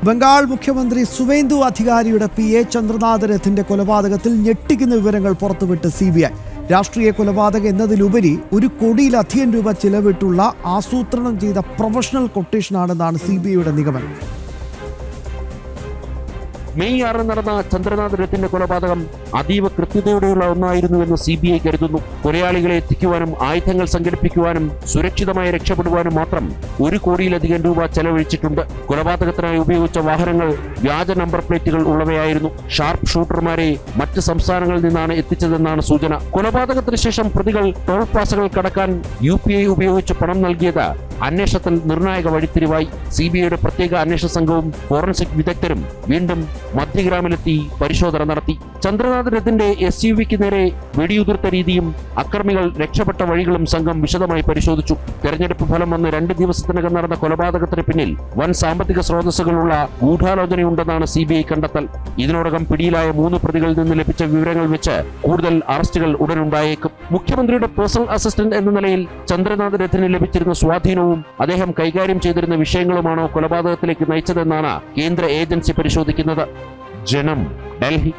ബംഗാൾ മുഖ്യമന്ത്രി സുവേന്ദു അധികാരിയുടെ PA ചന്ദ്രനാഥ് രഥിന്റെ കൊലപാതകത്തിൽ ഞെട്ടിക്കുന്ന വിവരങ്ങൾ പുറത്തുവിട്ട് CBI. രാഷ്ട്രീയ കൊലപാതകം എന്നതിലുപരി ₹1 കോടിയിലധികം ചിലവിട്ടുള്ള ആസൂത്രണം ചെയ്ത പ്രൊഫഷണൽ കൊട്ടേഷനാണെന്നാണ് CBIയുടെ നിഗമനം. മെയ് 6 നടന്ന ചന്ദ്രനാഥ് രഥിന്റെ കൊലപാതകം അതീവ കൃത്യതയോടെയുള്ള ഒന്നായിരുന്നുവെന്ന് CBI കരുതുന്നു. കൊലയാളികളെ എത്തിക്കുവാനും ആയുധങ്ങൾ സംഘടിപ്പിക്കുവാനും സുരക്ഷിതമായി രക്ഷപ്പെടുവാനും മാത്രം ₹1 കോടിയിലധികം ചെലവഴിച്ചിട്ടുണ്ട്. കൊലപാതകത്തിനായി ഉപയോഗിച്ച വാഹനങ്ങൾ വ്യാജ നമ്പർ പ്ലേറ്റുകൾ ഉള്ളവയായിരുന്നു. ഷാർപ്പ് ഷൂട്ടർമാരെ മറ്റ് സംസ്ഥാനങ്ങളിൽ നിന്നാണ് എത്തിച്ചതെന്നാണ് സൂചന. കൊലപാതകത്തിന് ശേഷം പ്രതികൾ ടോൾ പ്ലാസകൾ കടക്കാൻ UPI ഉപയോഗിച്ച് പണം നൽകിയത് അന്വേഷണത്തിൽ നിർണായക വഴിത്തിരിവായി. CBIയുടെ പ്രത്യേക അന്വേഷണ സംഘവും ഫോറൻസിക് വിദഗ്ധരും വീണ്ടും മധ്യഗ്രാമിലെത്തി പരിശോധന നടത്തി. ചന്ദ്രനാഥ് രഥിന്റെ SUVക്ക് നേരെ വെടിയുതിർത്ത രീതിയും അക്രമികൾ രക്ഷപ്പെട്ട വഴികളും സംഘം വിശദമായി പരിശോധിച്ചു. തെരഞ്ഞെടുപ്പ് ഫലം വന്ന് 2 ദിവസത്തിനകം നടന്ന കൊലപാതകത്തിന് പിന്നിൽ വൻ സാമ്പത്തിക സ്രോതസ്സുകളുള്ള ഗൂഢാലോചനയുണ്ടെന്നാണ് CBI കണ്ടെത്തൽ. ഇതിനോടകം പിടിയിലായ 3 പ്രതികളിൽ നിന്ന് ലഭിച്ച വിവരങ്ങൾ വെച്ച് കൂടുതൽ അറസ്റ്റുകൾ ഉടനുണ്ടായേക്കും. മുഖ്യമന്ത്രിയുടെ പേഴ്സണൽ അസിസ്റ്റന്റ് എന്ന നിലയിൽ ചന്ദ്രനാഥ് രഥിന് ലഭിച്ചിരുന്ന സ്വാധീനവും അദ്ദേഹം കൈകാര്യം ചെയ്തിരുന്ന വിഷയങ്ങളുമാണോ കൊലപാതകത്തിലേക്ക് നയിച്ചതെന്നാണ് കേന്ദ്ര ഏജൻസി പരിശോധിക്കുന്നത്. ജനം, ഡൽഹി.